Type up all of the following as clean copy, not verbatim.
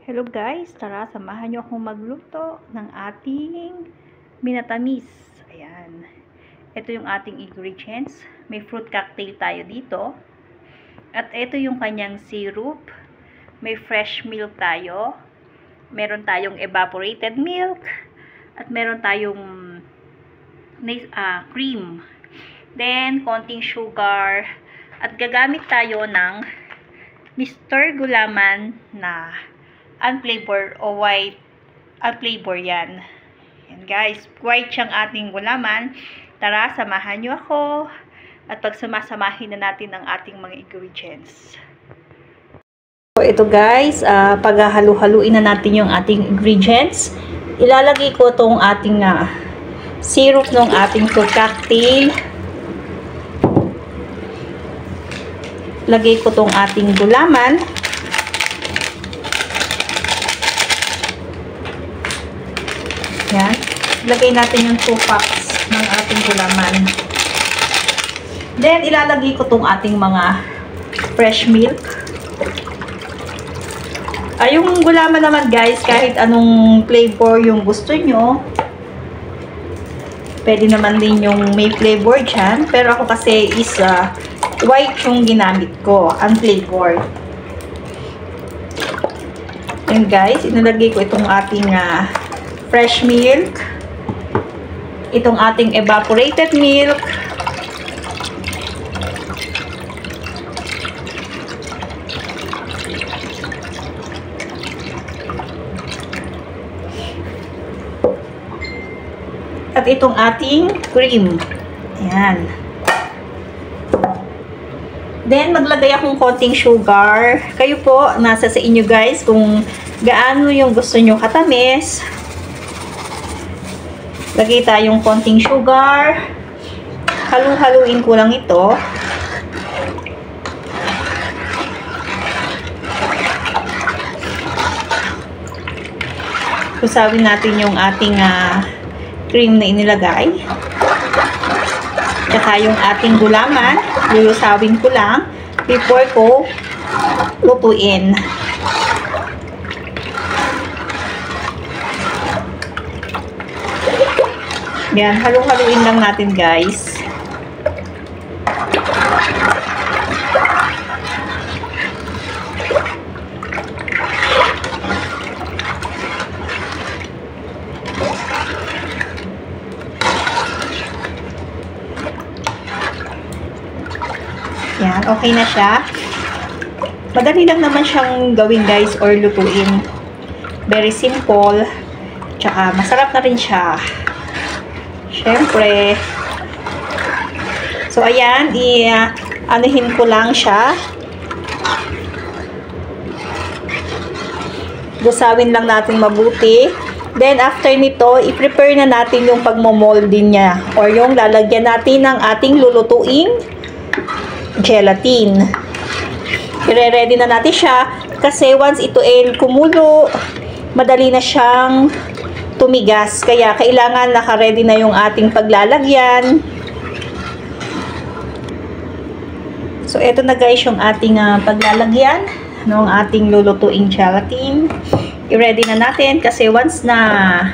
Hello guys, tara samahan nyo akong magluto ng ating minatamis. Ayan. Ito yung ating ingredients. May fruit cocktail tayo dito. At ito yung kanyang syrup. May fresh milk tayo. Meron tayong evaporated milk. At meron tayong cream. Then, konting sugar. At gagamit tayo ng Mr. Gulaman na unflavor o white unflavor yan. Yan guys, white siyang ating gulaman. Tara, samahan nyo ako at pagsamasamahin na natin ang ating mga ingredients. So ito guys, paghahalu-haluin na natin yung ating ingredients. Ilalagay ko tong ating syrup ng ating fruit cocktail. Lagay ko tong ating gulaman. Yan. Ilagay natin yung 2 packs ng ating gulaman. Then, ilalagay ko tong ating mga fresh milk. Yung gulaman naman guys, kahit anong flavor yung gusto nyo. Pwede naman din yung may flavor dyan. Pero ako kasi is white yung ginamit ko, unflavored. And guys, inalagay ko itong ating fresh milk, itong ating evaporated milk, at itong ating cream. Ayan. Then, maglagay akong konting sugar. Kayo po, nasa sa inyo guys kung gaano yung gusto nyo katamis. Lagay tayong konting sugar. Halu-haluin ko lang ito. Kusawin natin yung ating cream na inilagay. Tsaka yung ating gulaman. Lulusawin ko lang before ko lutuin. Yan, halu-haluin lang natin guys. Yan, okay na siya. Madali lang naman siyang gawin guys or lutuin. Very simple. Tsaka masarap na rin siya. Siyempre. So, ayan. Anuhin ko lang siya. Gusawin lang natin mabuti. Then, after nito, i-prepare na natin yung pagmomold din niya. Or yung lalagyan natin ng ating lulutuing gelatin. I-ready na natin siya. Kasi once ito ay kumulo, madali na siyang tumigas. Kaya, kailangan naka-ready na yung ating paglalagyan. So, eto na guys yung ating paglalagyan ng ating lulutuing gelatin. I-ready na natin kasi once na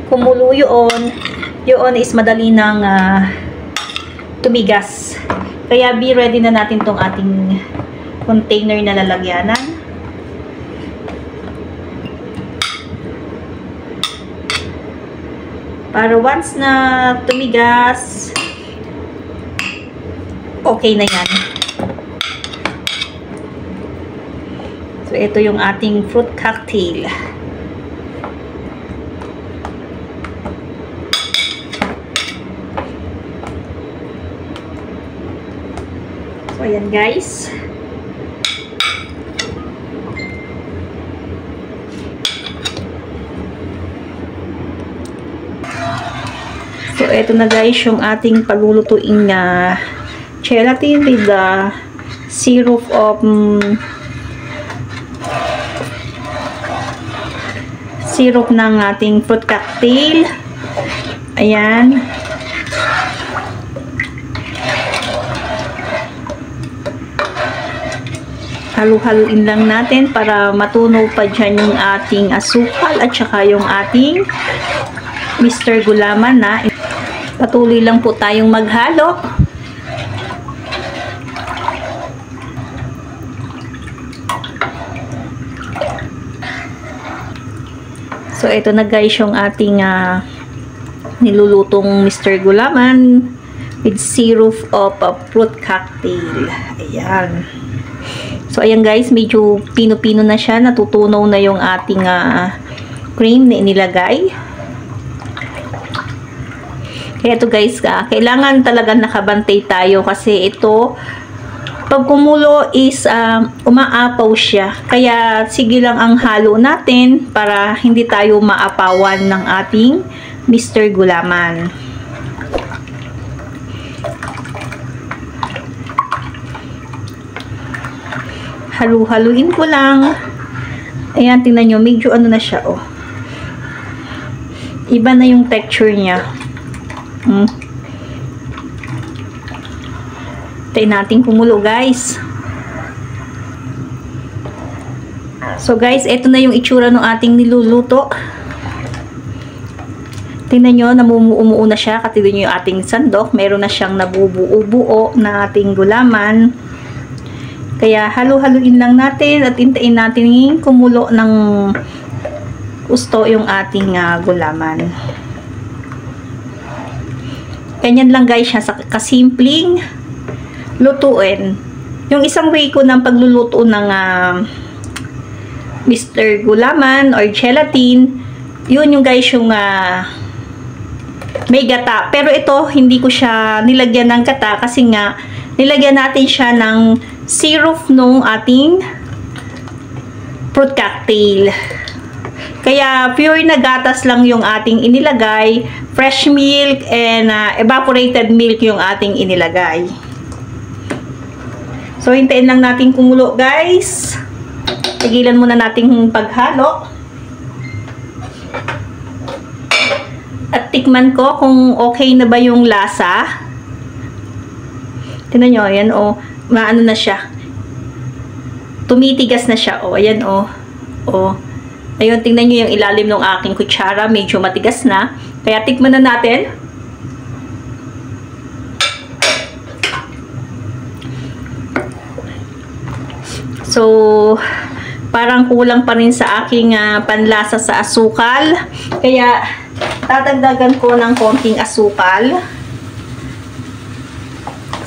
kumulo yun is madali nang tumigas. Kaya, be ready na natin tong ating container na lalagyanan. Para once na tumigas, okay na yan. So, ito yung ating fruit cocktail. So, ayan guys. So, eto na guys yung ating paglulutuing gelatin with the syrup of syrup ng ating fruit cocktail. Ayan. Halu-haluin lang natin para matunaw pa dyan yung ating asukal at saka yung ating Mr. Gulaman na. Patuloy lang po tayong maghalo. So, ito na guys yung ating nilulutong Mr. Gulaman with syrup of a fruit cocktail. Ayan. So, ayan guys, medyo pino-pino na siya. Natutunaw na yung ating cream na inilagay. Kaya ito guys, kailangan talaga nakabantay tayo kasi ito, pag kumulo is umaapaw siya. Kaya sige lang ang halo natin para hindi tayo maapawan ng ating Mr. Gulaman. Halu-haluin ko lang. Ayan, tingnan nyo. Medyo ano na siya, oh. Iba na yung texture niya. Tayo natin kumulo, guys. So, guys, ito na yung itsura ng ating niluluto. Tingnan nyo, namumuo na siya. Katulad nyo yung ating sandok. Meron na siyang nabubuo-buo na ating gulaman. Kaya halu-haluin lang natin at hintayin natin kumulo ng gusto yung ating gulaman. Ganyan lang guys siya, kasimpleng lutuin. Yung isang way ko ng pagluluto ng Mr. Gulaman or gelatin, yun yung guys yung may gata. Pero ito, hindi ko siya nilagyan ng gata kasi nga nilagyan natin siya ng syrup nung ating fruit cocktail. Kaya pure na gatas lang yung ating inilagay, fresh milk and evaporated milk yung ating inilagay. So hintayin lang natin kumulo guys. Tigilan muna nating paghalo. At tikman ko kung okay na ba yung lasa. Tingnan nyo, ayan o. Maano na siya. Tumitigas na siya. O, ayan o. O. Ayun, tingnan nyo yung ilalim ng aking kutsara. Medyo matigas na. Kaya tikman na natin. So, parang kulang pa rin sa aking panlasa sa asukal. Kaya, tatagdagan ko ng konting asukal.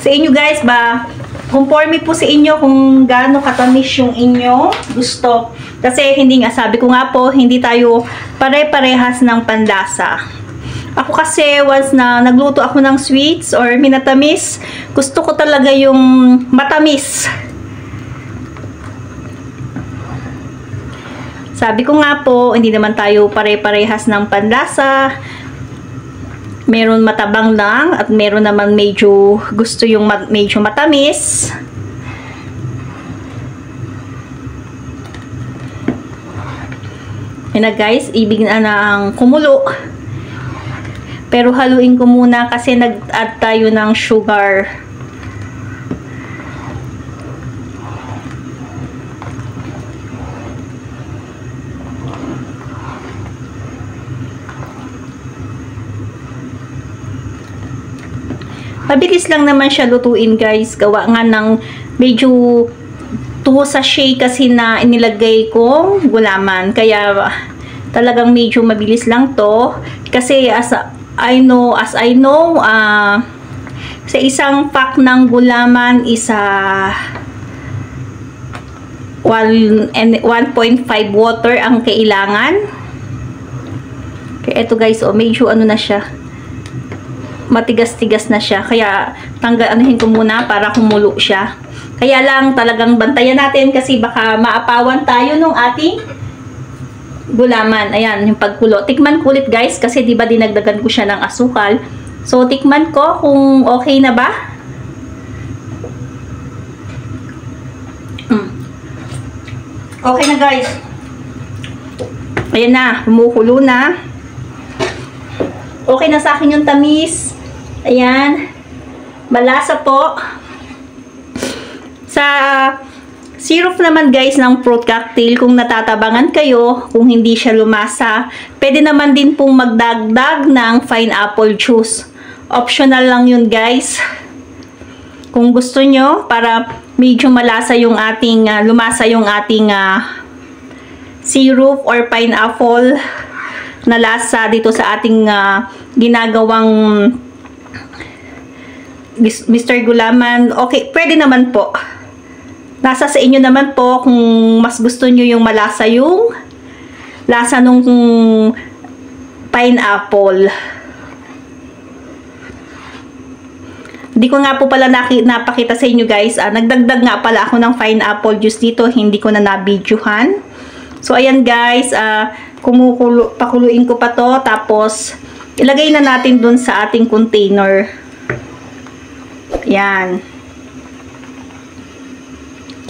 Sa inyo guys ba, conforme po sa inyo kung gaano katamis yung inyo gusto. Kasi hindi nga, sabi ko nga po, hindi tayo pare-parehas ng panlasa. Ako kasi once na nagluto ako ng sweets or minatamis, gusto ko talaga yung matamis. Sabi ko nga po, hindi naman tayo pare-parehas ng panlasa. Meron matabang lang at meron naman medyo gusto yung medyo matamis. Yan na guys, ibig na ng kumulo. Pero haluin ko muna kasi nag-add tayo ng sugar. Mabilis lang naman siya lutuin guys. Gawa nga ng medyo 2 sachet kasi na inilagay kong gulaman. Kaya talagang medyo mabilis lang to. Kasi as I know, sa isang pack ng gulaman is 1.5 water ang kailangan. Kaya ito guys, oh, medyo ano na siya. Matigas-tigas na siya. Kaya anuhin ko muna para kumulo siya. Kaya lang talagang bantayan natin kasi baka maapawan tayo nung ating gulaman. Ayan, yung pagkulo. Tikman ko ulit guys kasi di ba dinagdagan ko siya ng asukal. So, tikman ko kung okay na ba. Okay na guys. Ayan na, kumukulo na. Okay na sa akin yung tamis. Ayan. Malasa po. syrup naman guys ng fruit cocktail, kung natatabangan kayo, kung hindi siya lumasa, pwede naman din pong magdagdag ng pineapple juice. Optional lang yun guys. Kung gusto nyo, para medyo malasa yung ating, lumasa yung ating syrup or pineapple na lasa dito sa ating ginagawang Mr. Gulaman. Okay, pwede naman po. Nasa sa inyo naman po kung mas gusto nyo yung malasa yung lasa nung pineapple. Hindi ko nga po pala napakita sa inyo guys. Nagdagdag nga pala ako ng pineapple juice dito. Hindi ko na nabidyohan. So, ayan guys. Pakuluin ko pa to. Tapos, ilagay na natin dun sa ating container. Ayan.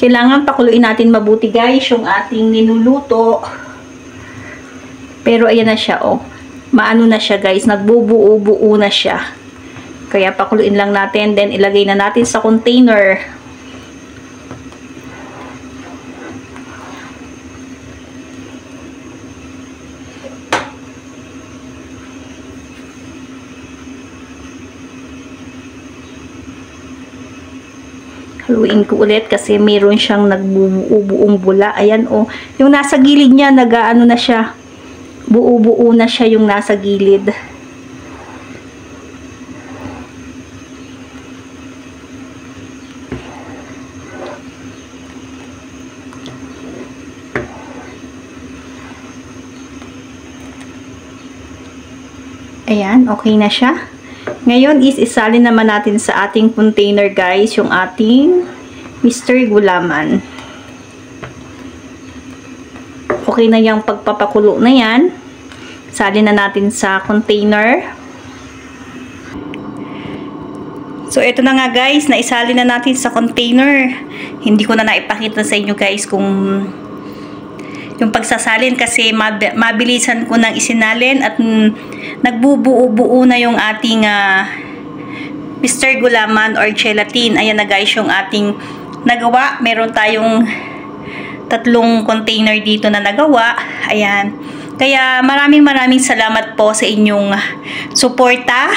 Kailangan pakuluin natin mabuti guys yung ating niluluto. Pero ayan na siya oh. Maano na siya guys, nagbubuo-buo na siya. Kaya pakuluin lang natin, then ilagay na natin sa container. Haluin ko ulit kasi mayroon siyang nagbubuo-buong bula. Ayan oh. Yung nasa gilid niya, nag-ano na siya. Buo-buo na siya yung nasa gilid. Ayan, okay na siya. Ngayon is isalin naman natin sa ating container guys, yung ating Mr. Gulaman. Okay na yung pagpapakulo na yan. Salin na natin sa container. So, ito na nga guys, naisalin na natin sa container. Hindi ko na naipakita sa inyo guys kung yung pagsasalin kasi mabilisan ko nang isinalin at nagbubuo-buo na yung ating Mr. Gulaman or gelatin. Ayan na guys yung ating nagawa. Meron tayong 3 container dito na nagawa. Ayan. Kaya maraming salamat po sa inyong suporta.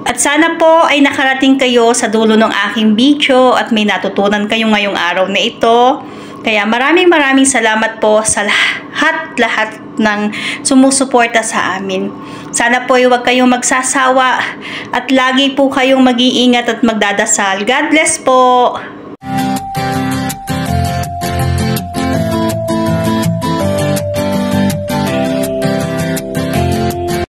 At sana po ay nakarating kayo sa dulo ng aking video at may natutunan kayo ngayong araw na ito. Kaya maraming salamat po sa lahat ng sumusuporta sa amin. Sana po ay huwag kayong magsasawa at lagi po kayong mag-iingat at magdadasal. God bless po!